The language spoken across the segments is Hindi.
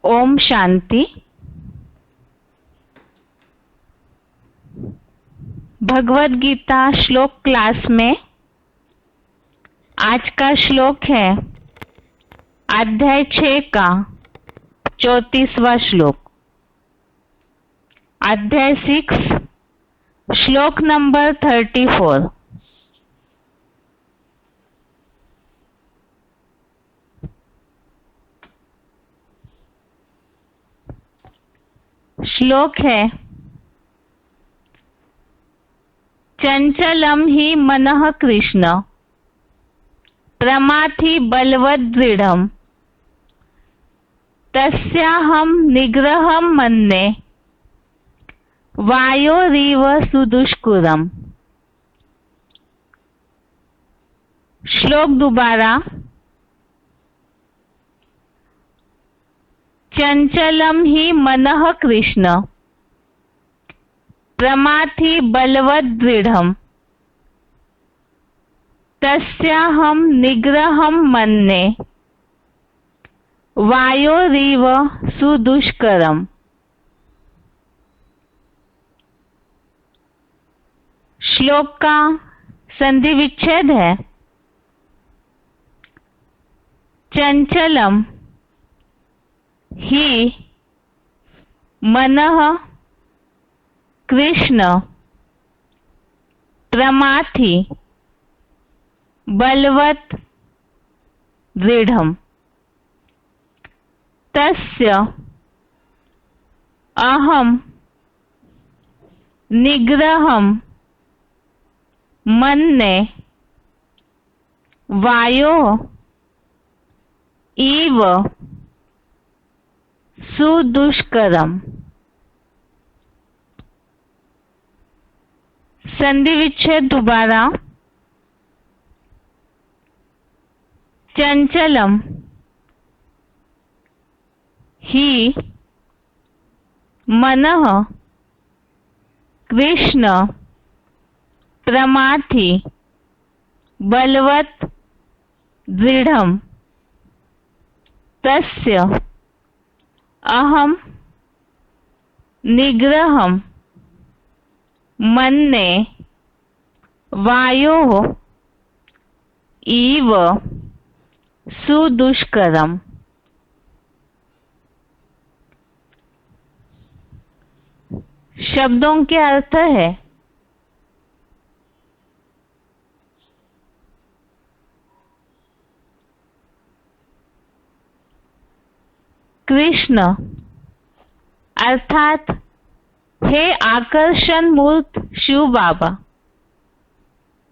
ओम शांति। भगवद गीता श्लोक क्लास में आज का श्लोक है अध्याय 6 का 34वां श्लोक। अध्याय 6 श्लोक नंबर 34। श्लोक है चंचलम ही मनः कृष्ण प्रमाथि बलवदृढ़म् तस्याहं निग्रहं मन्ये वायोरिव सुदुष्करम्। श्लोक दोबारा। चंचलम ही मनः कृष्ण प्रमाथि बलवदृढ़म् तस्याहं निग्रहं मन्ये वायोरिव सुदुष्करम्। श्लोक का संधि विच्छेद है चंचलम ही मनः कृष्ण प्रमाथि बलवत् दृढ़म् तस्य अहं निग्रहं मन्ये वायो इव सुदुष्करम्। संधि विच्छेद दोबारा। चंचलम ही मनः कृष्ण प्रमाथि बलवत् दृढ़म् तस्य अहं निग्रहं मन्ये वायोः इव सुदुष्करम्। शब्दों के अर्थ है कृष्ण अर्थात हे आकर्षण मूर्त शिव बाबा।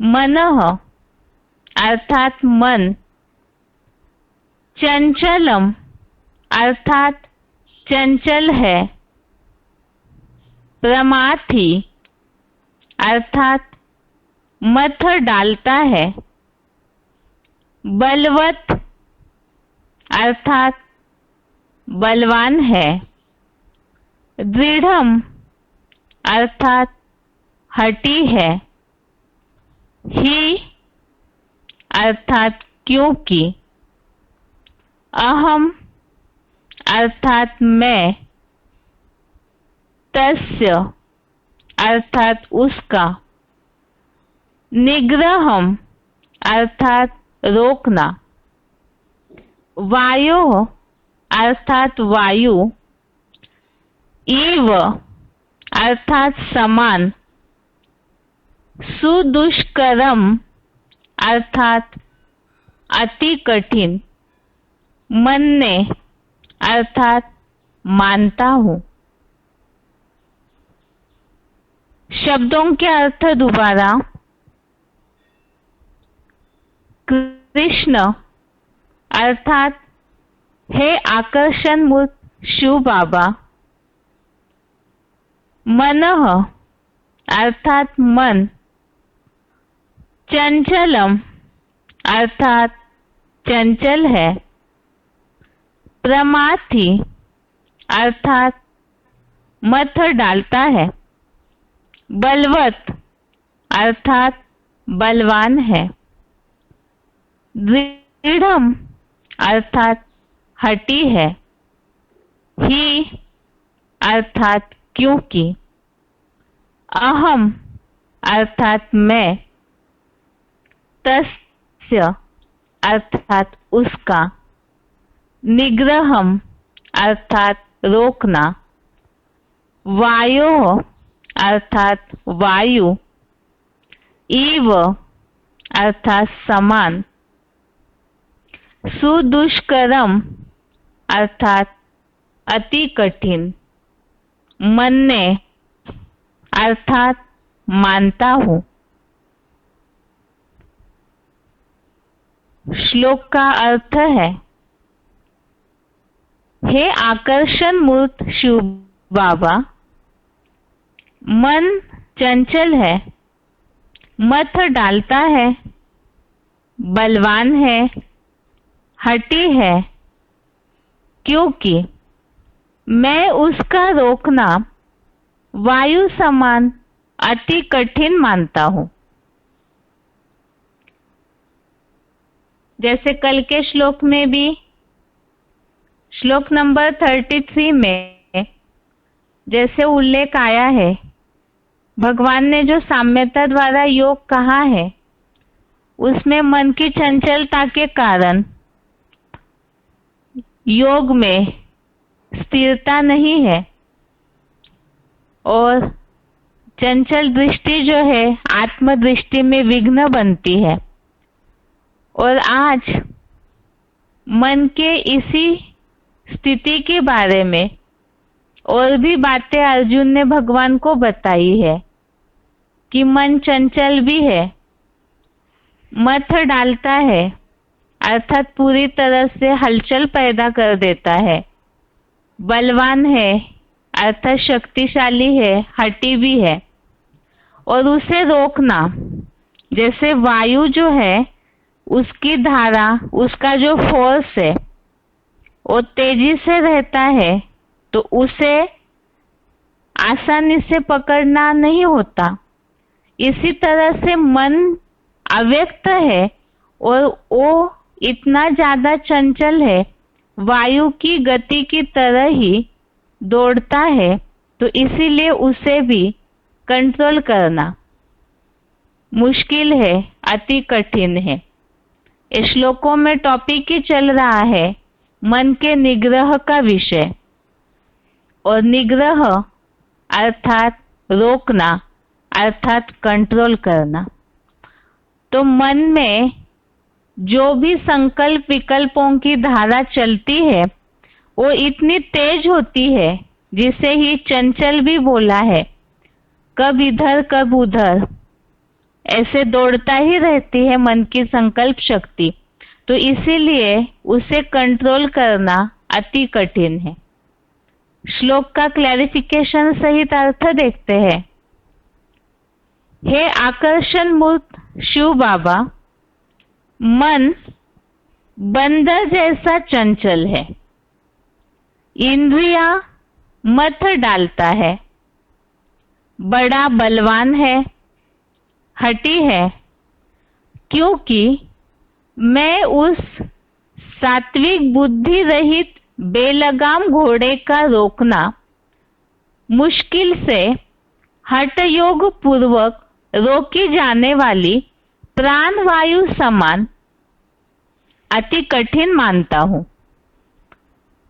मनः अर्थात मन। चंचलम अर्थात चंचल है। प्रमाथि अर्थात मथ डालता है। बलवत् अर्थात बलवान है। दृढ़म् अर्थात हठी है। ही अर्थात क्योंकि। अहम अर्थात मैं। तस्य अर्थात उसका। निग्रहम् अर्थात रोकना। वायो अर्थात वायु। इव अर्थात समान। सुदुष्करम अर्थात अति कठिन। मन्ये अर्थात मानता हूँ। शब्दों के अर्थ दोबारा। कृष्ण अर्थात हे आकर्षण मूर्त शिव बाबा। मनः अर्थात मन। चंचलम अर्थात चंचल है। प्रमाथि अर्थात मथ डालता है। बलवत् अर्थात बलवान है। दृढ़म् अर्थात हठी है। ही अर्थात क्योंकि, अहम अर्थात मैं, तस्य अर्थात उसका, निग्रहम अर्थात रोकना, वायो अर्थात वायु, इव अर्थात समान, सुदुष्करम अर्थात अति कठिन, मन्ने अर्थात मानता हूँ। श्लोक का अर्थ है, हे आकर्षण मूर्त शिव बाबा, मन चंचल है, मत डालता है, बलवान है, हठी है, क्योंकि मैं उसका रोकना वायु समान अति कठिन मानता हूँ। जैसे कल के श्लोक में भी, श्लोक नंबर 33 में जैसे उल्लेख आया है, भगवान ने जो साम्यता द्वारा योग कहा है, उसमें मन की चंचलता के कारण योग में स्थिरता नहीं है और चंचल दृष्टि जो है आत्मदृष्टि में विघ्न बनती है। और आज मन के इसी स्थिति के बारे में और भी बातें अर्जुन ने भगवान को बताई है कि मन चंचल भी है, मत डालता है अर्थात पूरी तरह से हलचल पैदा कर देता है, बलवान है अर्थात शक्तिशाली है, हठी भी है। और उसे रोकना, जैसे वायु जो है उसकी धारा, उसका जो फोर्स है वो तेजी से रहता है तो उसे आसानी से पकड़ना नहीं होता। इसी तरह से मन अव्यक्त है और वो इतना ज्यादा चंचल है, वायु की गति की तरह ही दौड़ता है, तो इसीलिए उसे भी कंट्रोल करना मुश्किल है, अति कठिन है। इस श्लोकों में टॉपिक ही चल रहा है मन के निग्रह का विषय, और निग्रह अर्थात रोकना अर्थात कंट्रोल करना। तो मन में जो भी संकल्प विकल्पों की धारा चलती है वो इतनी तेज होती है, जिसे ही चंचल भी बोला है, कब इधर कब उधर ऐसे दौड़ता ही रहती है मन की संकल्प शक्ति। तो इसीलिए उसे कंट्रोल करना अति कठिन है। श्लोक का क्लैरिफिकेशन सहित अर्थ देखते हैं। हे आकर्षण मूर्त शिव बाबा, मन बंदर जैसा चंचल है, इंद्रिया मत डालता है, बड़ा बलवान है, हठी है, क्योंकि मैं उस सात्विक बुद्धि रहित बेलगाम घोड़े का रोकना मुश्किल से हठ योग पूर्वक रोकी जाने वाली प्राण वायु समान अति कठिन मानता हूँ।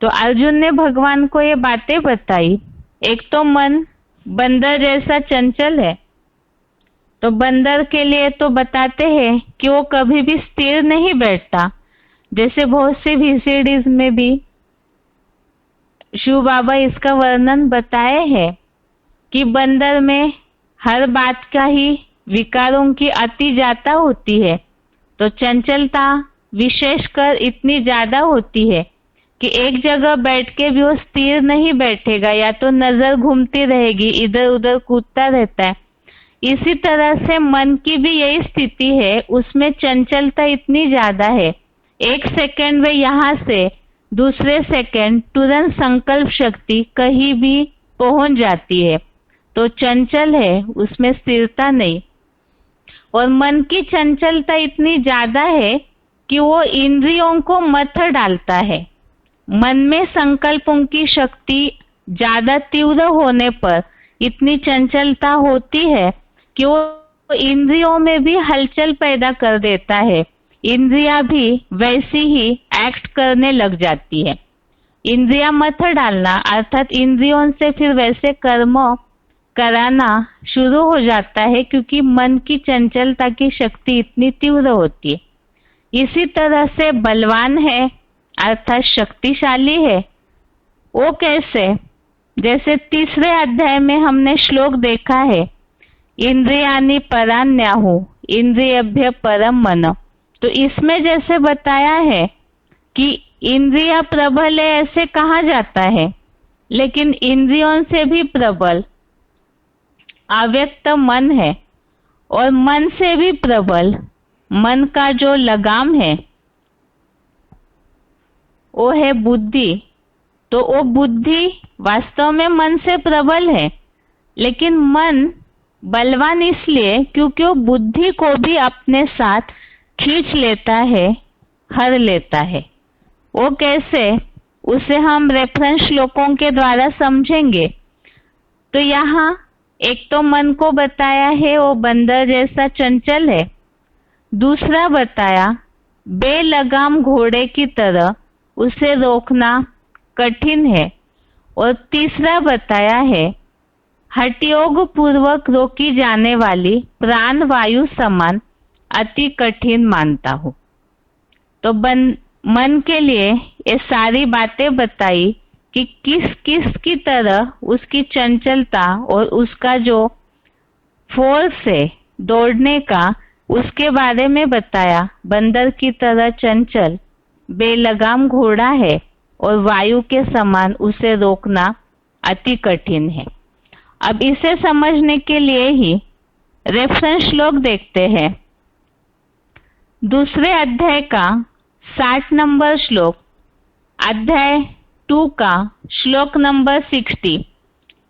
तो अर्जुन ने भगवान को ये बातें बताई। एक तो मन बंदर जैसा चंचल है, तो बंदर के लिए तो बताते हैं कि वो कभी भी स्थिर नहीं बैठता। जैसे बहुत सी VCDs में भी शिव बाबा इसका वर्णन बताए हैं कि बंदर में हर बात का ही विकारों की अति ज्यादा होती है, तो चंचलता विशेषकर इतनी ज्यादा होती है कि एक जगह बैठ के भी वो स्थिर नहीं बैठेगा, या तो नजर घूमती रहेगी, इधर उधर कूदता रहता है। इसी तरह से मन की भी यही स्थिति है, उसमें चंचलता इतनी ज्यादा है, एक सेकंड में यहाँ से दूसरे सेकंड तुरंत संकल्प शक्ति कहीं भी पहुंच जाती है। तो चंचल है, उसमें स्थिरता नहीं। और मन की चंचलता इतनी ज्यादा है कि वो इंद्रियों को मत डालता है, मन में संकल्पों की शक्ति ज्यादा तीव्र होने पर इतनी चंचलता होती है कि वो इंद्रियों में भी हलचल पैदा कर देता है। इंद्रियां भी वैसी ही एक्ट करने लग जाती है। इंद्रियां मत डालना अर्थात इंद्रियों से फिर वैसे कर्म कराना शुरू हो जाता है, क्योंकि मन की चंचलता की शक्ति इतनी तीव्र होती है। इसी तरह से बलवान है अर्थात शक्तिशाली है। वो कैसे? जैसे तीसरे अध्याय में हमने श्लोक देखा है, इंद्रियाणि परान्याहु इंद्रियभ्य परम मन। तो इसमें जैसे बताया है कि इंद्रिया प्रबल है ऐसे कहा जाता है, लेकिन इंद्रियों से भी प्रबल अव्यक्त मन है, और मन से भी प्रबल मन का जो लगाम है वो है बुद्धि। तो वो बुद्धि वास्तव में मन से प्रबल है, लेकिन मन बलवान इसलिए क्योंकि वो बुद्धि को भी अपने साथ खींच लेता है, हर लेता है। वो कैसे, उसे हम रेफरेंस श्लोकों के द्वारा समझेंगे। तो यहाँ एक तो मन को बताया है वो बंदर जैसा चंचल है, दूसरा बताया बेलगाम घोड़े की तरह उसे रोकना कठिन है, और तीसरा बताया है हठयोग पूर्वक रोकी जाने वाली प्राण वायु समान अति कठिन मानता हूँ। तो मन के लिए ये सारी बातें बताई कि किस किस की तरह उसकी चंचलता और उसका जो फोर्स है दौड़ने का, उसके बारे में बताया। बंदर की तरह चंचल बेलगाम घोड़ा है और वायु के समान उसे रोकना अति कठिन है। अब इसे समझने के लिए ही रेफरेंस श्लोक देखते हैं। दूसरे अध्याय का 60 नंबर श्लोक, अध्याय 2 का श्लोक नंबर 60,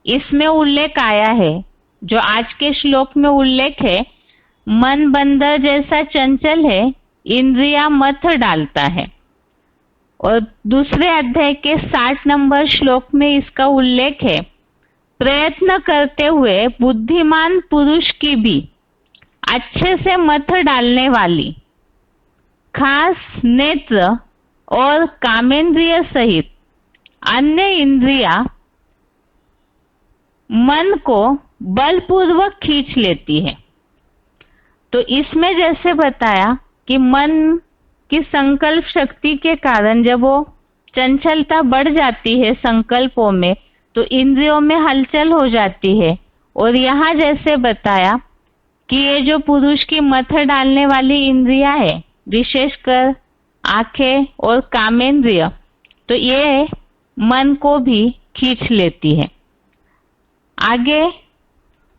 इसमें उल्लेख आया है, जो आज के श्लोक में उल्लेख है, मन बंदर जैसा चंचल है, इंद्रियां मत डालता है। और दूसरे अध्याय के 60 नंबर श्लोक में इसका उल्लेख है, प्रयत्न करते हुए बुद्धिमान पुरुष की भी अच्छे से मत डालने वाली खास नेत्र और कामेंद्रिय सहित अन्य इंद्रियां मन को बलपूर्वक खींच लेती है। तो इसमें जैसे बताया कि मन की संकल्प शक्ति के कारण जब वो चंचलता बढ़ जाती है संकल्पों में, तो इंद्रियों में हलचल हो जाती है। और यहाँ जैसे बताया कि ये जो पुरुष की मत डालने वाली इंद्रियां है, विशेषकर आंखें और कामेंद्रिय, तो ये मन को भी खींच लेती है। आगे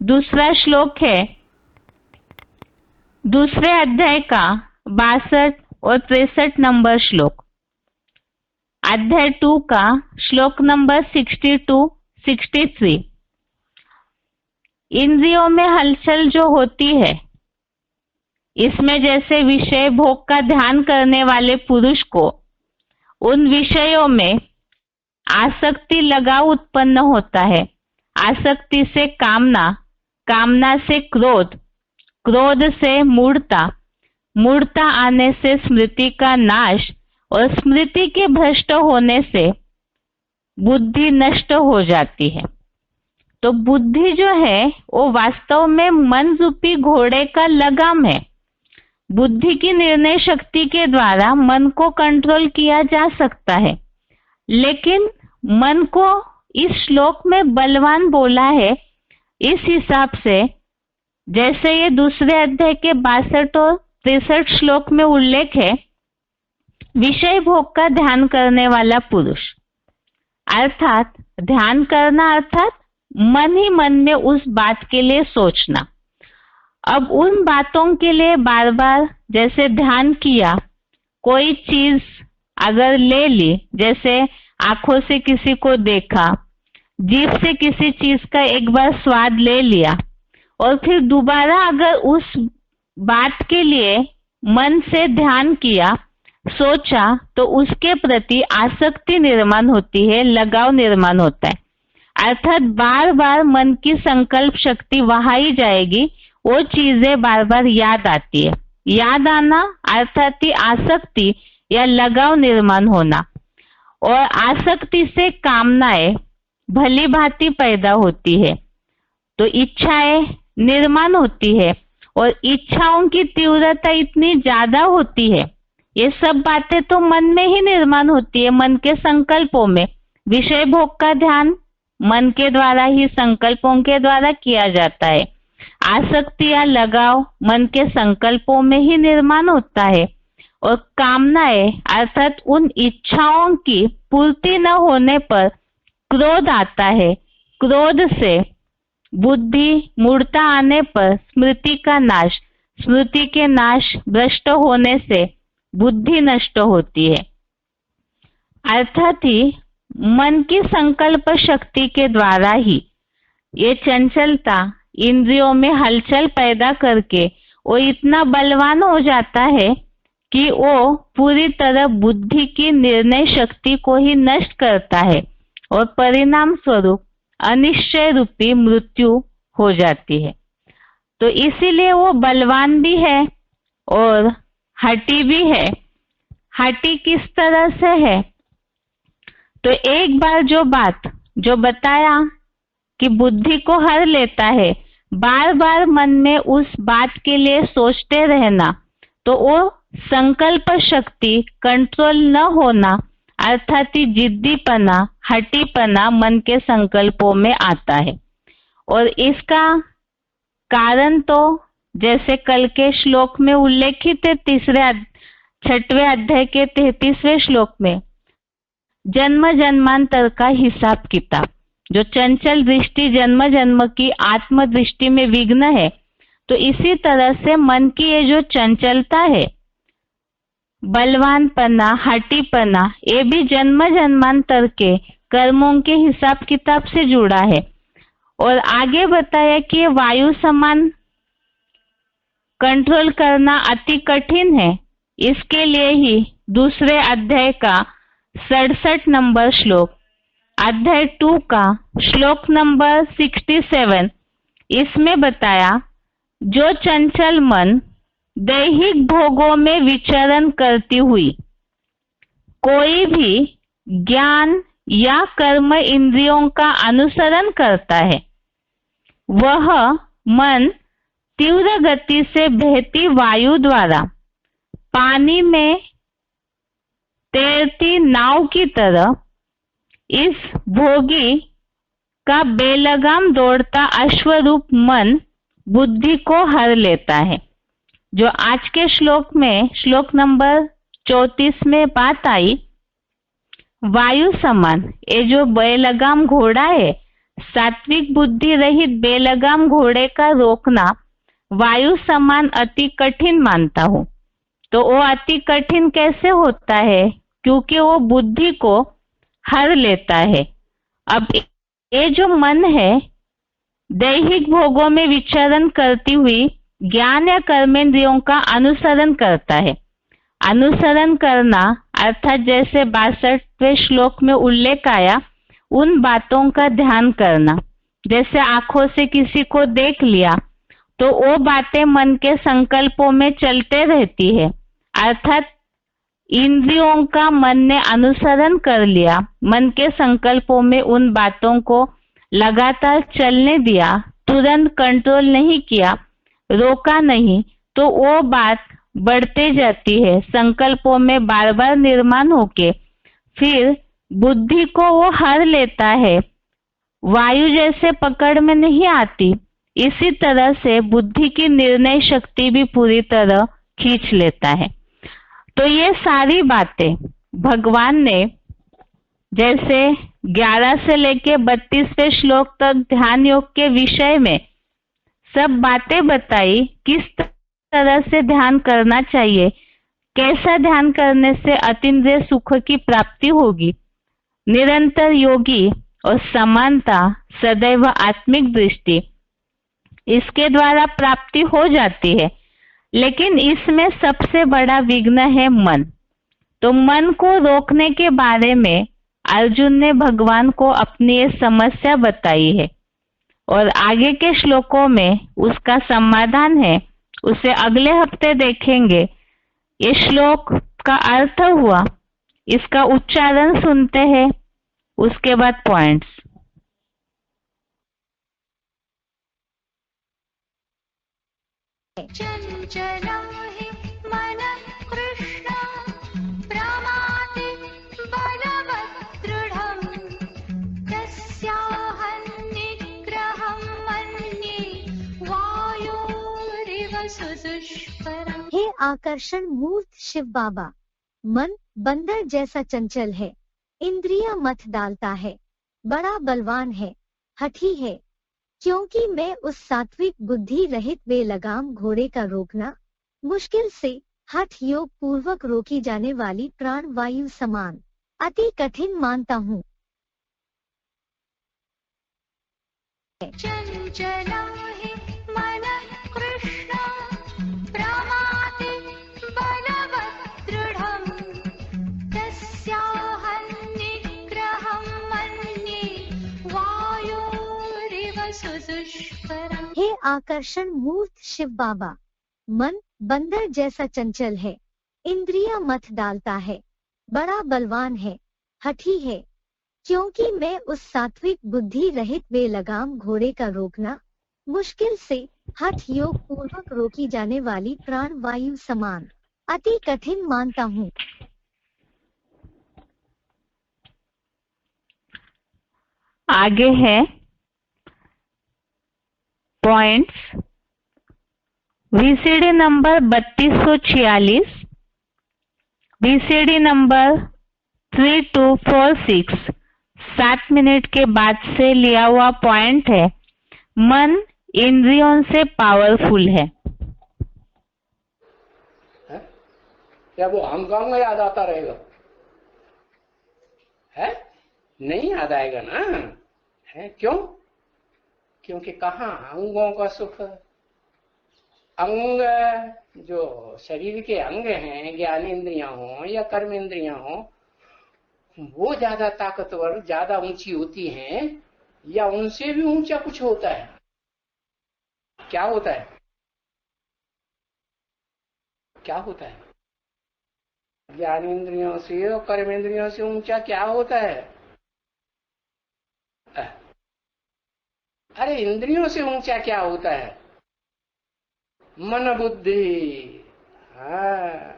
दूसरा श्लोक है दूसरे अध्याय का 62 और 63 नंबर श्लोक, अध्याय 2 का श्लोक नंबर 62-63। इंद्रियों में हलचल जो होती है, इसमें जैसे विषय भोग का ध्यान करने वाले पुरुष को उन विषयों में आसक्ति लगाव उत्पन्न होता है। आसक्ति से कामना, कामना से क्रोध, क्रोध से मूढ़ता, मूढ़ता आने से स्मृति का नाश, और स्मृति के भ्रष्ट होने से बुद्धि नष्ट हो जाती है। तो बुद्धि जो है वो वास्तव में मन रूपी घोड़े का लगाम है। बुद्धि की निर्णय शक्ति के द्वारा मन को कंट्रोल किया जा सकता है, लेकिन मन को इस श्लोक में बलवान बोला है। इस हिसाब से जैसे ये दूसरे अध्याय के 62 और 63 श्लोक में उल्लेख है, विषय भोग का ध्यान करने वाला पुरुष, अर्थात ध्यान करना अर्थात मन ही मन में उस बात के लिए सोचना। अब उन बातों के लिए बार बार जैसे ध्यान किया, कोई चीज अगर ले ली, जैसे आंखों से किसी को देखा, जीभ से किसी चीज का एक बार स्वाद ले लिया, और फिर दोबारा अगर उस बात के लिए मन से ध्यान किया, सोचा तो उसके प्रति आसक्ति निर्माण होती है, लगाव निर्माण होता है। अर्थात बार बार मन की संकल्प शक्ति वहां ही जाएगी, वो चीजें बार बार याद आती है। याद आना अर्थात ही आसक्ति या लगाव निर्माण होना, और आसक्ति से कामनाएं भली भांति पैदा होती है, तो इच्छाएं निर्माण होती है, और इच्छाओं की तीव्रता इतनी ज्यादा होती है। ये सब बातें तो मन में ही निर्माण होती है, मन के संकल्पों में। विषय भोग का ध्यान मन के द्वारा ही, संकल्पों के द्वारा किया जाता है। आसक्ति या लगाव मन के संकल्पों में ही निर्माण होता है, और कामनाएं अर्थात उन इच्छाओं की पूर्ति न होने पर क्रोध आता है। क्रोध से बुद्धि मूर्ता आने पर स्मृति का नाश, स्मृति के नाश भ्रष्ट होने से बुद्धि नष्ट होती है। अर्थात ही मन की संकल्प शक्ति के द्वारा ही ये चंचलता इंद्रियों में हलचल पैदा करके वो इतना बलवान हो जाता है कि वो पूरी तरह बुद्धि की निर्णय शक्ति को ही नष्ट करता है, और परिणाम स्वरूप अनिश्चय रूपी मृत्यु हो जाती है। तो इसीलिए वो बलवान भी है और हठी भी है। हठी किस तरह से है? तो एक बार जो बात जो बताया कि बुद्धि को हर लेता है, बार बार मन में उस बात के लिए सोचते रहना, तो वो संकल्प शक्ति कंट्रोल न होना अर्थात जिद्दीपना, हठीपना मन के संकल्पों में आता है। और इसका कारण तो जैसे कल के श्लोक में उल्लेखित है, 6वें अध्याय के 33वें श्लोक में, जन्म जन्मांतर का हिसाब किताब। जो चंचल दृष्टि जन्म जन्म की आत्म दृष्टि में विघ्न है, तो इसी तरह से मन की ये जो चंचलता है, बलवानपना, हठीपना, ये भी जन्म जन्मांतर के कर्मों के हिसाब किताब से जुड़ा है। और आगे बताया कि वायु समान कंट्रोल करना अति कठिन है। इसके लिए ही दूसरे अध्याय का 67 नंबर श्लोक, अध्याय 2 का श्लोक नंबर 67, इसमें बताया, जो चंचल मन दैहिक भोगों में विचरण करती हुई कोई भी ज्ञान या कर्म इंद्रियों का अनुसरण करता है, वह मन तीव्र गति से बहती वायु द्वारा पानी में तैरती नाव की तरह इस भोगी का बेलगाम दौड़ता अश्वरूप मन बुद्धि को हर लेता है। जो आज के श्लोक में श्लोक नंबर 34 में बात आई, वायु समान, ये जो बेलगाम घोड़ा है, सात्विक बुद्धि रहित बेलगाम घोड़े का रोकना वायु समान अति कठिन मानता हूं। तो वो अति कठिन कैसे होता है? क्योंकि वो बुद्धि को हर लेता है। अब ये जो मन है, दैहिक भोगों में विचरण करती हुई ज्ञान या कर्मेंद्रियों का अनुसरण करता है। अनुसरण करना अर्थात जैसे 62वें श्लोक में उल्लेख आया, उन बातों का ध्यान करना। जैसे आंखों से किसी को देख लिया तो वो बातें मन के संकल्पों में चलते रहती है, अर्थात इंद्रियों का मन ने अनुसरण कर लिया, मन के संकल्पों में उन बातों को लगातार चलने दिया, तुरंत कंट्रोल नहीं किया, रोका नहीं, तो वो बात बढ़ते जाती है, संकल्पों में बार बार निर्माण होके फिर बुद्धि को वो हर लेता है। वायु जैसे पकड़ में नहीं आती, इसी तरह से बुद्धि की निर्णय शक्ति भी पूरी तरह खींच लेता है। तो ये सारी बातें भगवान ने जैसे 11 से लेके 32वें श्लोक तक ध्यान योग के विषय में सब बातें बताई, किस तरह से ध्यान करना चाहिए, कैसा ध्यान करने से अतीन्द्रिय सुख की प्राप्ति होगी, निरंतर योगी और समानता, सदैव आत्मिक दृष्टि, इसके द्वारा प्राप्ति हो जाती है। लेकिन इसमें सबसे बड़ा विघ्न है मन। तो मन को रोकने के बारे में अर्जुन ने भगवान को अपनी ये समस्या बताई है और आगे के श्लोकों में उसका समाधान है, उसे अगले हफ्ते देखेंगे। ये श्लोक का अर्थ हुआ, इसका उच्चारण सुनते हैं, उसके बाद पॉइंट्स। चंचलं हि मनः कृष्ण प्रमाति बलवदृढं तस्याहं निग्रहं मन्ये वायोरिव सुदुष्करम्। हे आकर्षण मूर्त शिव बाबा, मन बंदर जैसा चंचल है, इंद्रिय मत डालता है, बड़ा बलवान है, हठी है, क्योंकि मैं उस सात्विक बुद्धि रहित बेलगाम घोड़े का रोकना मुश्किल से हठ योग पूर्वक रोकी जाने वाली प्राण वायु समान अति कठिन मानता हूँ। चंचलं हि मनः कृष्ण प्रमाति बलवदृढं तस्याहं निग्रहं मन्ये वायोरिव सुदुष्करम्। हे आकर्षण मूर्त शिव बाबा, मन बंदर जैसा चंचल है, इंद्रिय मत डालता है, बड़ा बलवान है, हठी है, क्योंकि मैं उस सात्विक बुद्धि रहित बेलगाम घोड़े का रोकना मुश्किल से हठ योग पूर्वक रोकी जाने वाली प्राण वायु समान अति कठिन मानता हूँ। आगे है points. VCD number 3246, VCD number 3246 7 minute के बाद से लिया हुआ पॉइंट है। मन इंद्रियों से पावरफुल है। क्या वो अंग याद आता रहेगा? है नहीं याद आएगा ना? है क्यों? क्योंकि कहाँ अंगों का सुख, अंग जो शरीर के अंग हैं, ज्ञान इंद्रियां हो या कर्म इंद्रियां हो, वो ज्यादा ताकतवर, ज्यादा ऊंची होती हैं या उनसे भी ऊंचा कुछ होता है? क्या होता है? क्या होता है? ज्ञान इंद्रियों से और कर्म इंद्रियों से ऊंचा क्या होता है? अरे इंद्रियों से ऊंचा क्या होता है? मन बुद्धि। हाँ,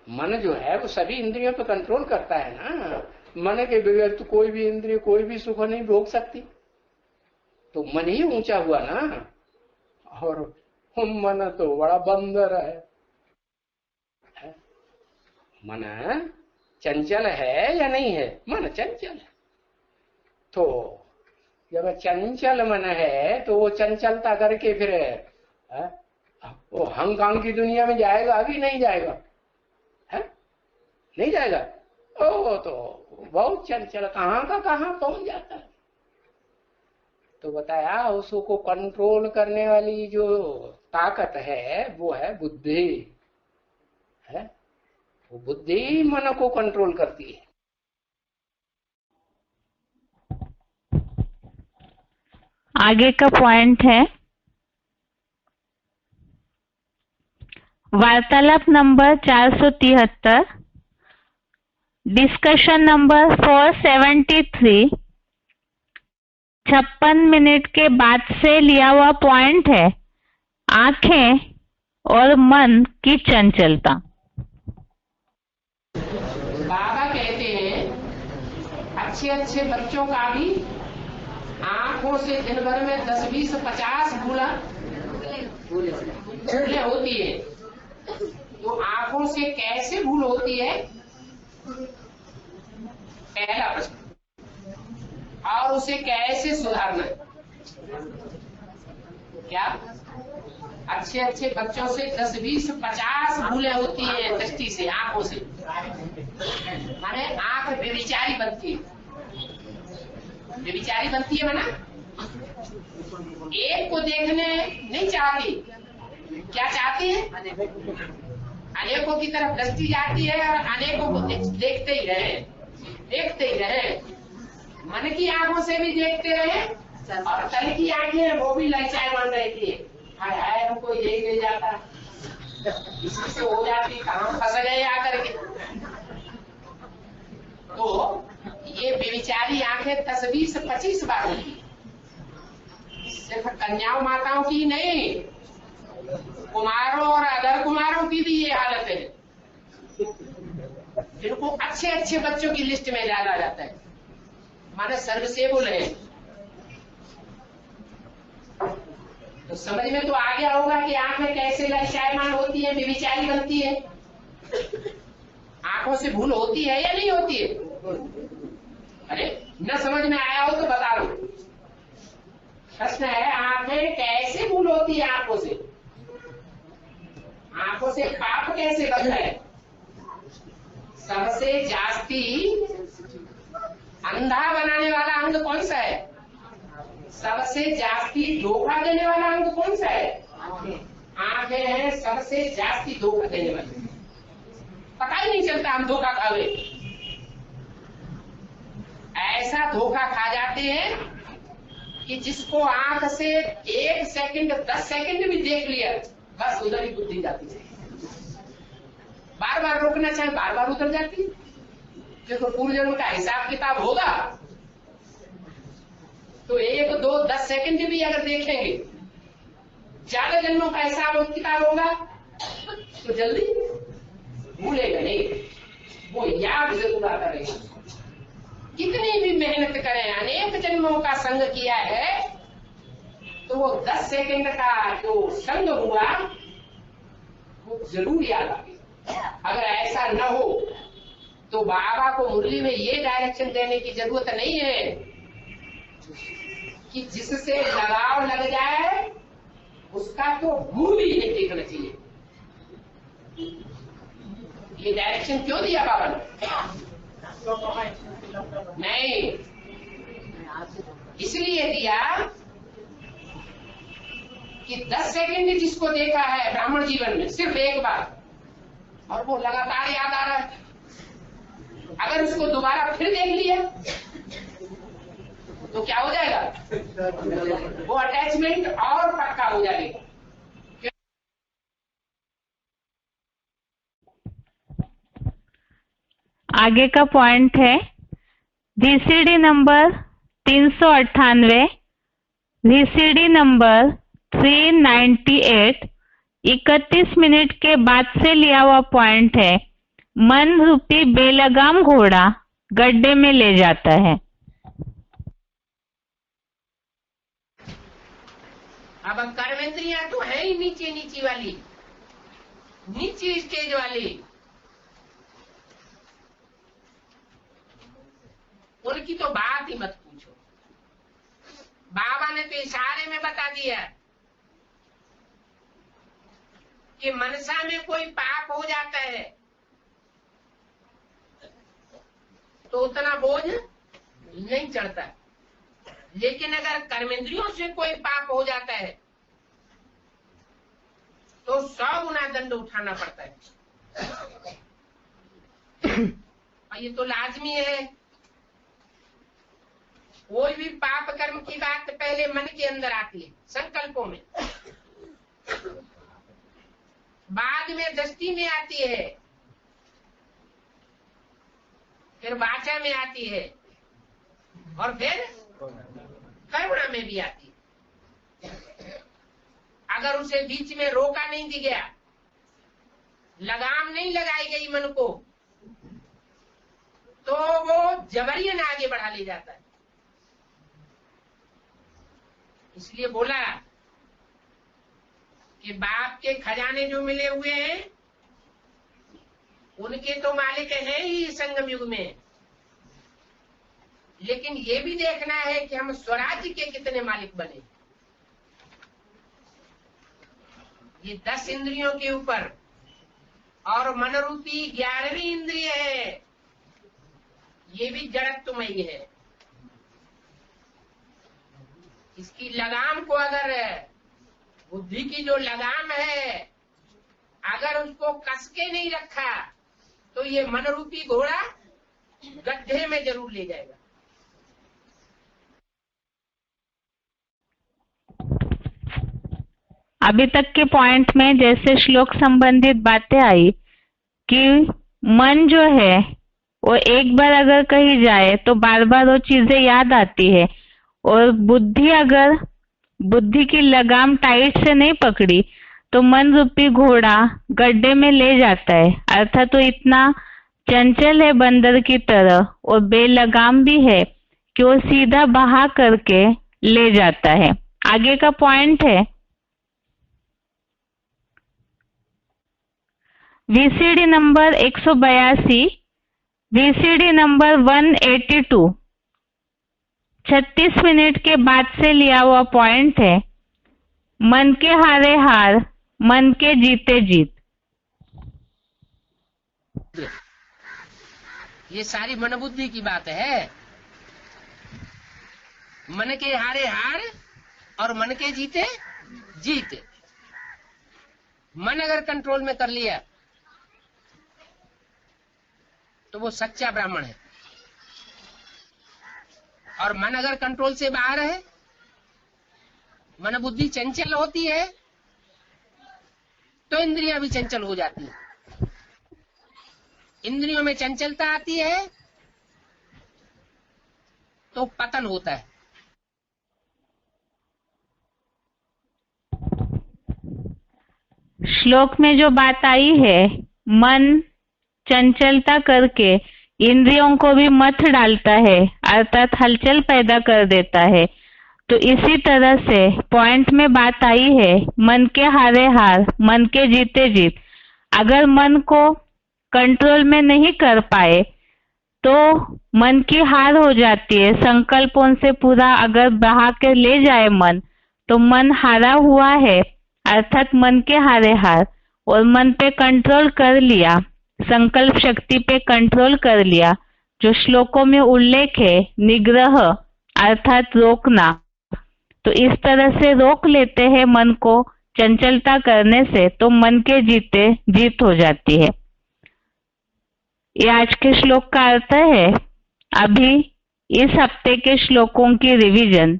मन जो है वो सभी इंद्रियों पर कंट्रोल करता है ना। मन के बगैर तो कोई भी इंद्रिय कोई भी सुख नहीं भोग सकती, तो मन ही ऊंचा हुआ ना। और मन तो बड़ा बंदर है। मन चंचल है या नहीं है? मन चंचल है। तो जब चंचल मन है तो वो चंचलता करके फिर वो हंग की दुनिया में जाएगा? अभी नहीं जाएगा, है नहीं जाएगा। ओ तो बहुत चंचल कहाँ का कहाँ पहुंच जाता है। तो बताया उसको कंट्रोल करने वाली जो ताकत है वो है बुद्धि, है वो बुद्धि मन को कंट्रोल करती है। आगे का पॉइंट है वार्तालाप नंबर 473, डिस्कशन नंबर 473, 56 मिनट के बाद से लिया हुआ पॉइंट है आंखें और मन की चंचलता। बाबा कहते हैं अच्छे अच्छे बच्चों का भी आंखों से दिन भर में 10, 20, 50 भूलें होती है। तो आंखों से कैसे भूल होती है? पहला प्रश्न। और उसे कैसे सुधारना है? क्या अच्छे अच्छे बच्चों से 10, 20, 50 भूलें होती है दृष्टि से, आंखों से। माने आंख बेविचारी बनती है। बेविचारी बनती है माना एक को देखने नहीं चाहती, क्या चाहती है? अनेकों की तरफ दृष्टि जाती है और अनेकों को देखते ही रहे, देखते ही रहे। मन की आंखों से भी देखते रहे और तन की आंखें वो भी ललचाए मान रही थी, हाय हाय हमको यही ले जाता, इसी से हो जाती, कहाँ फंस गए आकर के। तो ये बेविचारी आंखें 10-20-25 बार होती, सिर्फ कन्याओं माताओं की नहीं, कुमारों और अदर कुमारों की भी ये हालत है। इनको अच्छे अच्छे बच्चों की लिस्ट में डाला जाता है, माने सर्वसेबुल है। तो समझ में तो आ गया होगा कि आंखें कैसे ललचायमान होती है, बेविचारी बनती है। आंखों से भूल होती है या नहीं होती है? अरे न समझ में आया हो तो बता दो। प्रश्न है, आंखें कैसे भूल होती है? आंखों से, आंखों से पाप कैसे बनता है? सबसे जास्ती अंधा बनाने वाला अंग कौन सा है? सबसे जास्ती धोखा देने वाला अंग कौन सा है? आंखें हैं सबसे जास्ती धोखा देने वाली। पता ही नहीं चलता हम धोखा खा गए। ऐसा धोखा खा जाते हैं कि जिसको आंख से 1 सेकंड 10 सेकंड भी देख लिया, बस उधर ही बुद्धि जाती है। बार बार रोकना चाहे बार बार उतर जाती है। देखो पूर्व जन्म का हिसाब किताब होगा तो 1, 2, 10 सेकंड भी अगर देखेंगे, ज्यादा जन्मों का हिसाब किताब होगा तो जल्दी भूलेगा नहीं, वो याद जरूर आता रहेगा। कितनी भी मेहनत करें, अनेक जन्मों का संग किया है तो वो 10 सेकंड का जो संग हुआ वो जरूर याद आ गया। अगर ऐसा न हो तो बाबा को मुरली में ये डायरेक्शन देने की जरूरत नहीं है कि जिससे लगाव लग जाए उसका तो मुंह भी नहीं देखना चाहिए। ये डायरेक्शन क्यों दिया बाबा ने? नहीं, इसलिए दिया कि 10 सेकंड जिसको देखा है ब्राह्मण जीवन में सिर्फ एक बार और वो लगातार याद आ रहा है, अगर उसको दोबारा फिर देख लिया तो क्या हो जाएगा? वो अटैचमेंट और पक्का हो जाएगा। आगे का पॉइंट है VCD number 398, VCD number 398 31 minute के बाद से लिया हुआ पॉइंट है। मन रूपी बेलगाम घोड़ा गड्ढे में ले जाता है। अब कर्मेंद्रियां तो है ही नीचे नीचे वाली, नीचे स्टेज वाली, उनकी तो बात ही मत पूछो। बाबा ने तो इशारे में बता दिया कि मनसा में कोई पाप हो जाता है तो उतना बोझ नहीं चढ़ता, लेकिन अगर कर्मेंद्रियों से कोई पाप हो जाता है तो 100 गुना दंड उठाना पड़ता है। और ये तो लाजमी है। कोई भी पाप कर्म की बात पहले मन के अंदर आती है, संकल्पों में, बाद में दृष्टि में आती है, फिर वाचा में आती है और फिर करुणा में भी आती है। अगर उसे बीच में रोका नहीं दी गया, लगाम नहीं लगाई गई मन को, तो वो जबरियन आगे बढ़ा ले जाता है। इसलिए बोला कि बाप के खजाने जो मिले हुए हैं उनके तो मालिक हैं ही संगम युग में, लेकिन ये भी देखना है कि हम स्वराज्य के कितने मालिक बने। ये 10 इंद्रियों के ऊपर और मनरूपी 11वीं इंद्रिय है, ये भी जड़त्वमयी है। इसकी लगाम को अगर बुद्धि की जो लगाम है अगर उसको कस के नहीं रखा तो ये मन रूपी घोड़ा गड्ढे में जरूर ले जाएगा। अभी तक के पॉइंट में जैसे श्लोक संबंधित बातें आई कि मन जो है वो एक बार अगर कही जाए तो बार बार वो चीजें याद आती है, और बुद्धि अगर बुद्धि की लगाम टाइट से नहीं पकड़ी तो मन रूपी घोड़ा गड्ढे में ले जाता है। अर्थात तो इतना चंचल है बंदर की तरह और बेलगाम भी है कि वो सीधा बहा करके ले जाता है। आगे का पॉइंट है VCD number 182, VCD number 182, 36 minute के बाद से लिया हुआ पॉइंट है मन के हारे हार, मन के जीते जीत। ये सारी मन बुद्धि की बात है। मन के हारे हार और मन के जीते जीत। मन अगर कंट्रोल में कर लिया तो वो सच्चा ब्राह्मण है, और मन अगर कंट्रोल से बाहर है, मन बुद्धि चंचल होती है तो इंद्रियां भी चंचल हो जाती हैं। इंद्रियों में चंचलता आती है तो पतन होता है। श्लोक में जो बात आई है, मन चंचलता करके इंद्रियों को भी मथ डालता है, अर्थात हलचल पैदा कर देता है। तो इसी तरह से पॉइंट में बात आई है मन के हारे हार, मन के जीते जीत। अगर मन को कंट्रोल में नहीं कर पाए तो मन की हार हो जाती है। संकल्पों से पूरा अगर बहा के ले जाए मन, तो मन हारा हुआ है, अर्थात मन के हारे हार, और मन पे कंट्रोल कर लिया, संकल्प शक्ति पे कंट्रोल कर लिया। जो श्लोकों में उल्लेख है निग्रह अर्थात रोकना, तो इस तरह से रोक लेते हैं मन को चंचलता करने से, तो मन के जीते जीत हो जाती है। ये आज के श्लोक का अर्थ है। अभी इस हफ्ते के श्लोकों की रिवीजन।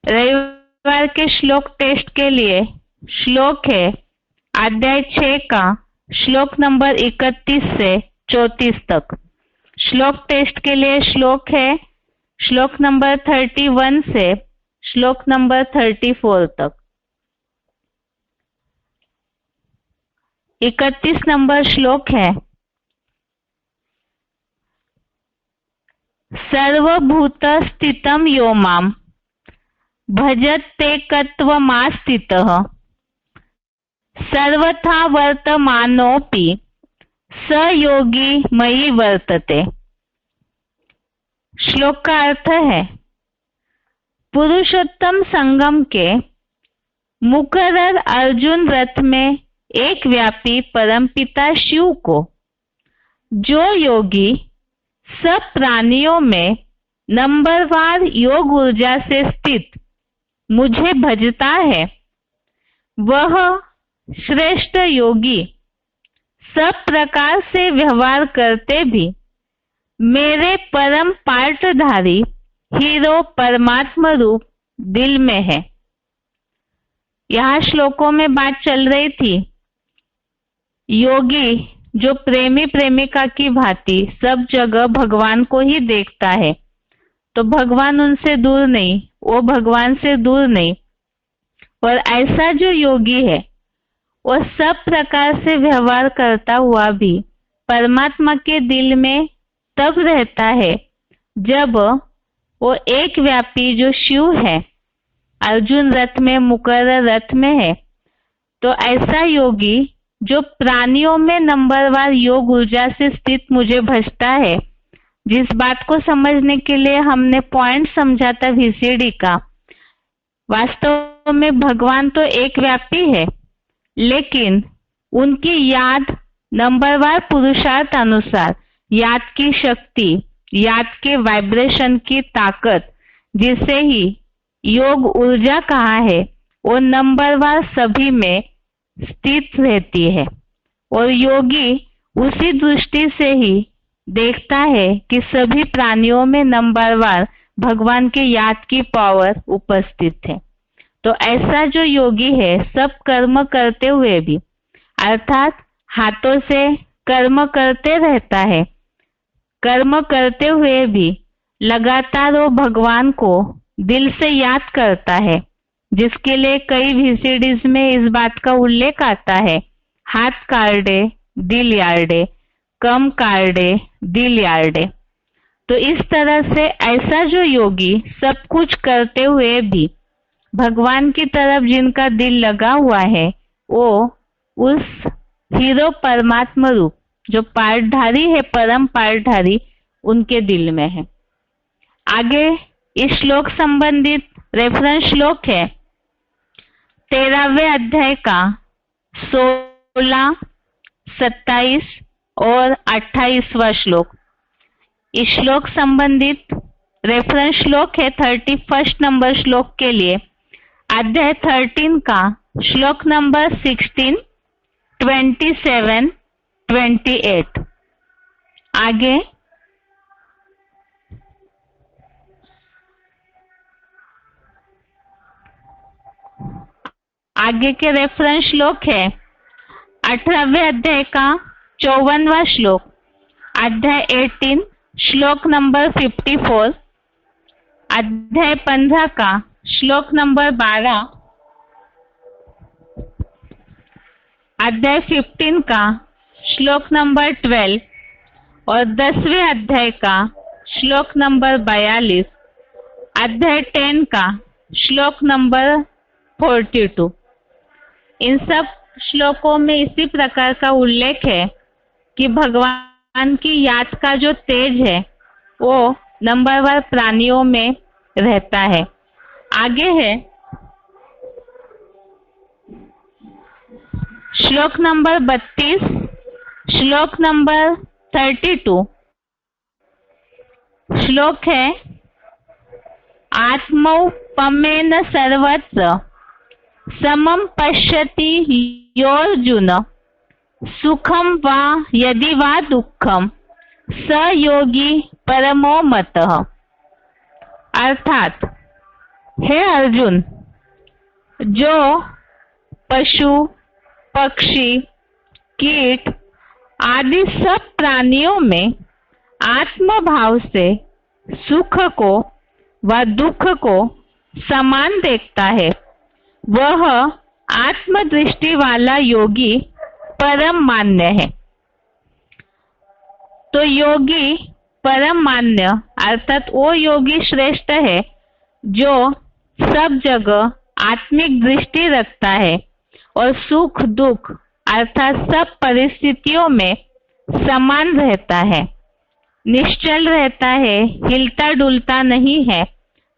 रविवार के श्लोक टेस्ट के लिए श्लोक है अध्याय 6 का श्लोक नंबर 31 से 34 तक। श्लोक टेस्ट के लिए श्लोक है श्लोक नंबर 31 से श्लोक नंबर 34 तक। 31 नंबर श्लोक है सर्वभूत स्थितम यो माम भजत्येकत्वमास्थितः सर्वथा वर्तमानोऽपि स योगी मयि वर्तते। श्लोक का अर्थ है पुरुषोत्तम संगम के मुकर्रर अर्जुन रथ में एक व्यापी परमपिता शिव को जो योगी सब प्राणियों में नंबरवार योग ऊर्जा से स्थित मुझे भजता है, वह श्रेष्ठ योगी सब प्रकार से व्यवहार करते भी मेरे परम पार्टधारी हीरो परमात्मा रूप दिल में है। यहाँ श्लोकों में बात चल रही थी योगी जो प्रेमी प्रेमिका की भांति सब जगह भगवान को ही देखता है, तो भगवान उनसे दूर नहीं, वो भगवान से दूर नहीं। और ऐसा जो योगी है वो सब प्रकार से व्यवहार करता हुआ भी परमात्मा के दिल में तब रहता है जब वो एक व्यापी जो शिव है अर्जुन रथ में मुकर्रर रथ में है। तो ऐसा योगी जो प्राणियों में नंबरवार योग ऊर्जा से स्थित मुझे भजता है, जिस बात को समझने के लिए हमने पॉइंट समझा था वीसीडी का। वास्तव में भगवान तो एक व्यापी है, लेकिन उनकी याद नंबरवार पुरुषार्थ अनुसार याद की शक्ति, याद के वाइब्रेशन की ताकत, जिसे ही योग ऊर्जा कहा है, वो नंबरवार सभी में स्थित रहती है और योगी उसी दृष्टि से ही देखता है कि सभी प्राणियों में नंबरवार भगवान के याद की पावर उपस्थित है। तो ऐसा जो योगी है सब कर्म करते हुए भी, अर्थात हाथों से कर्म करते रहता है, कर्म करते हुए भी लगातार वो भगवान को दिल से याद करता है, जिसके लिए कई VCDs में इस बात का उल्लेख आता है, हाथ कारडे दिल यार्डे, कम कारडे दिल यार्डे। तो इस तरह से ऐसा जो योगी सब कुछ करते हुए भी भगवान की तरफ जिनका दिल लगा हुआ है, वो उस हीरो परमात्मा रूप जो पाठधारी है, परम पाठधारी, उनके दिल में है। आगे इस श्लोक संबंधित रेफरेंस श्लोक है 13वें अध्याय का 16, 27 और 28वां श्लोक। इस श्लोक संबंधित रेफरेंस श्लोक है 31 नंबर श्लोक के लिए अध्याय 13 का श्लोक नंबर 16, 27, 28। आगे के रेफरेंस श्लोक है 18वें अध्याय का 54वां श्लोक, अध्याय 18 श्लोक नंबर 54, अध्याय 15 का श्लोक नंबर 12, अध्याय 15 का श्लोक नंबर 12 और 10वें अध्याय का श्लोक नंबर 42, अध्याय 10 का श्लोक नंबर 42। इन सब श्लोकों में इसी प्रकार का उल्लेख है कि भगवान की याद का जो तेज है वो नंबरवार प्राणियों में रहता है। आगे है श्लोक नंबर 32, श्लोक नंबर 32। श्लोक है आत्मौपमेन सर्वत्र समम पश्यति योऽर्जुन सुखम वा यदि वा दुःखम स योगी परमो मतः। अर्थात हे अर्जुन, जो पशु, पक्षी, कीट आदि सब प्राणियों में आत्म भाव से सुख को व दुख को समान देखता है, वह आत्मदृष्टि वाला योगी परम मान्य है। तो योगी परम मान्य अर्थात वो योगी श्रेष्ठ है जो सब जगह आत्मिक दृष्टि रखता है और सुख दुख अर्थात सब परिस्थितियों में समान रहता है, निश्चल रहता है, हिलता डुलता नहीं है।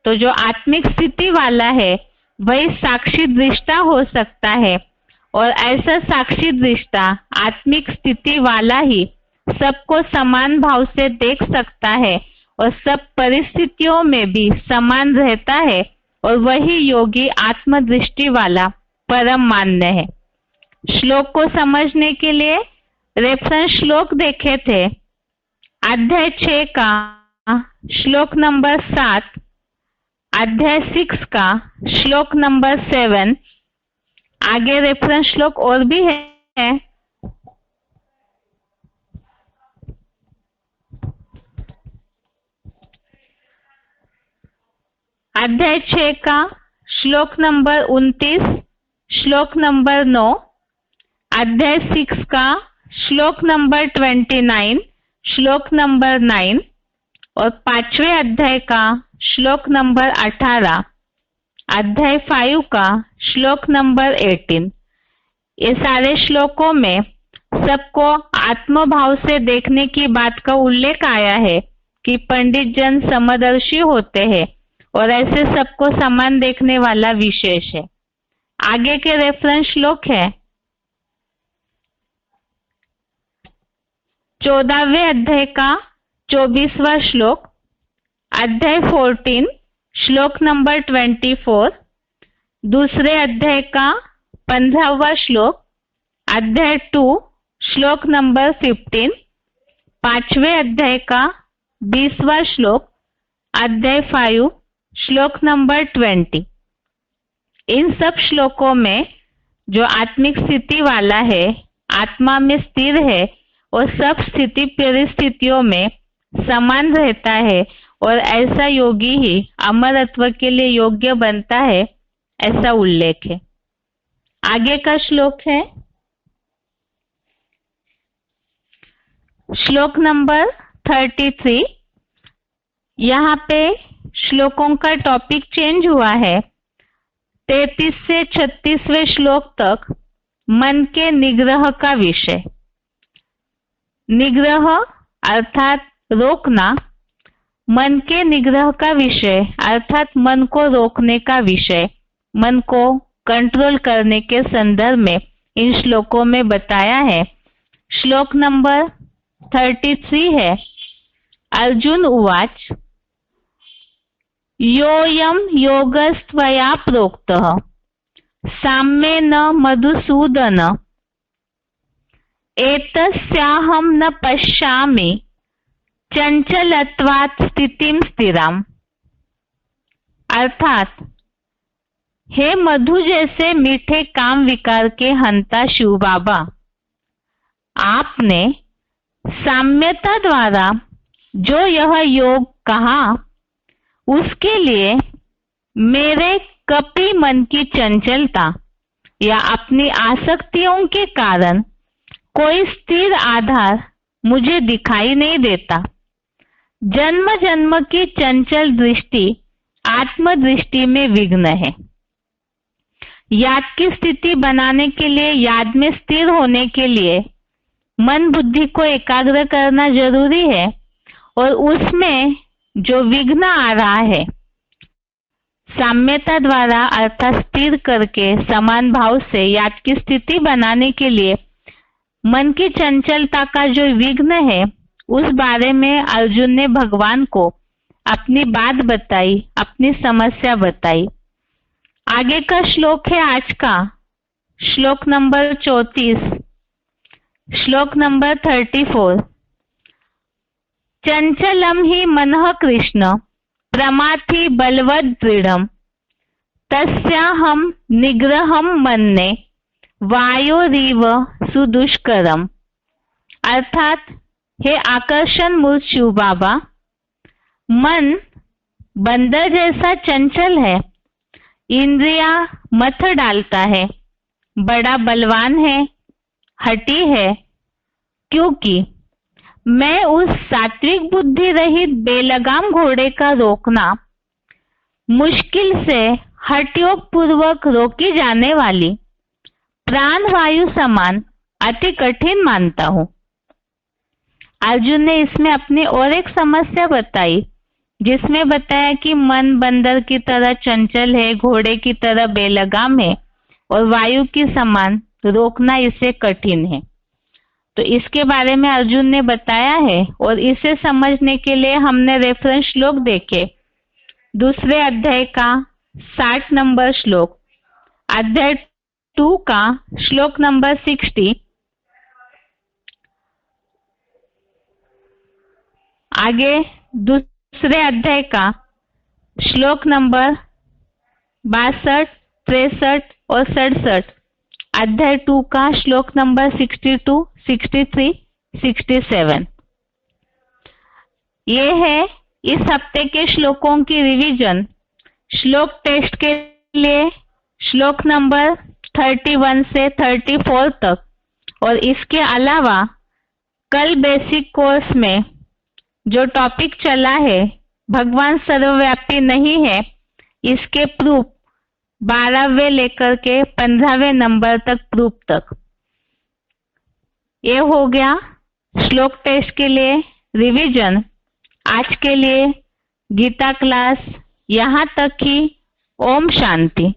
तो जो आत्मिक स्थिति वाला है वही साक्षी दृष्टा हो सकता है और ऐसा साक्षी दृष्टा आत्मिक स्थिति वाला ही सबको समान भाव से देख सकता है और सब परिस्थितियों में भी समान रहता है और वही योगी आत्मदृष्टि वाला परम मान्य है। श्लोक को समझने के लिए रेफरेंस श्लोक देखे थे अध्याय 6 का श्लोक नंबर 7, अध्याय 6 का श्लोक नंबर 7। आगे रेफरेंस श्लोक और भी है। अध्याय 6 का श्लोक नंबर 29, श्लोक नंबर 9, अध्याय 6 का श्लोक नंबर 29, श्लोक नंबर 9 और 5वें अध्याय का श्लोक नंबर 18, अध्याय 5 का श्लोक नंबर 18। ये सारे श्लोकों में सबको आत्मभाव से देखने की बात का उल्लेख आया है कि पंडित जन समदर्शी होते हैं और ऐसे सबको समान देखने वाला विशेष है। आगे के रेफरेंस श्लोक है 14वें अध्याय का 24वां श्लोक, अध्याय 14 श्लोक नंबर 24, दूसरे अध्याय का 15वां श्लोक, अध्याय 2 श्लोक नंबर 15, 5वें अध्याय का 20वां श्लोक, अध्याय 5 श्लोक नंबर 20। इन सब श्लोकों में जो आत्मिक स्थिति वाला है, आत्मा में स्थिर है और सब स्थिति परिस्थितियों में समान रहता है और ऐसा योगी ही अमरत्व के लिए योग्य बनता है, ऐसा उल्लेख है। आगे का श्लोक है श्लोक नंबर 33। यहाँ पे श्लोकों का टॉपिक चेंज हुआ है। 33 से 36वें श्लोक तक मन के निग्रह का विषय। निग्रह अर्थात रोकना, मन के निग्रह का विषय अर्थात मन को रोकने का विषय, मन को कंट्रोल करने के संदर्भ में इन श्लोकों में बताया है। श्लोक नंबर 33 है, अर्जुन उवाच योऽयं योगस्त्वया प्रोक्तः साम्येन मधुसूदन एतस्याहं न पश्यामि चंचलत्वात् स्थितिं स्थिराम। अर्थात, हे मधु जैसे मीठे काम विकार के हंता शिव बाबा, आपने साम्यता द्वारा जो यह योग कहा, उसके लिए मेरे कपटी मन की चंचलता या अपनी आसक्तियों के कारण कोई स्थिर आधार मुझे दिखाई नहीं देता। जन्म जन्म की चंचल दृष्टि आत्मदृष्टि में विघ्न है। याद की स्थिति बनाने के लिए, याद में स्थिर होने के लिए मन बुद्धि को एकाग्र करना जरूरी है और उसमें जो विघ्न आ रहा है, साम्यता द्वारा अर्थात स्थिर करके समान भाव से याद की स्थिति बनाने के लिए मन की चंचलता का जो विघ्न है, उस बारे में अर्जुन ने भगवान को अपनी बात बताई, अपनी समस्या बताई। आगे का श्लोक है आज का श्लोक नंबर 34, श्लोक नंबर 34। चंचलम ही मनः कृष्ण प्रमाथि बलवद दृढ़म तस्याहं निग्रहम मन्ये वायोरिव सुदुष्करम। अर्थात, हे आकर्षण मूर्त शिव बाबा, मन बंदर जैसा चंचल है, इंद्रिया मथ डालता है, बड़ा बलवान है, हठी है, क्योंकि मैं उस सात्विक बुद्धि रहित बेलगाम घोड़े का रोकना मुश्किल से हठयोग पूर्वक रोकी जाने वाली प्राण वायु समान अति कठिन मानता हूं। अर्जुन ने इसमें अपनी और एक समस्या बताई, जिसमें बताया कि मन बंदर की तरह चंचल है, घोड़े की तरह बेलगाम है और वायु की समान रोकना इसे कठिन है। तो इसके बारे में अर्जुन ने बताया है और इसे समझने के लिए हमने रेफरेंस श्लोक देखे। दूसरे अध्याय का 60 नंबर श्लोक, अध्याय 2 का श्लोक नंबर 60, आगे दूसरे अध्याय का श्लोक नंबर 62, 63 और 67, अध्याय 2 का श्लोक नंबर 62, 63, 67। ये है इस हफ्ते के श्लोकों की रिवीजन। श्लोक टेस्ट के लिए श्लोक नंबर 31 से 34 तक और इसके अलावा कल बेसिक कोर्स में जो टॉपिक चला है, भगवान सर्वव्यापी नहीं है, इसके प्रूफ 12वें लेकर के 15वें नंबर तक प्रूफ तक। ये हो गया श्लोक टेस्ट के लिए रिवीजन। आज के लिए गीता क्लास यहाँ तक ही। ओम शांति।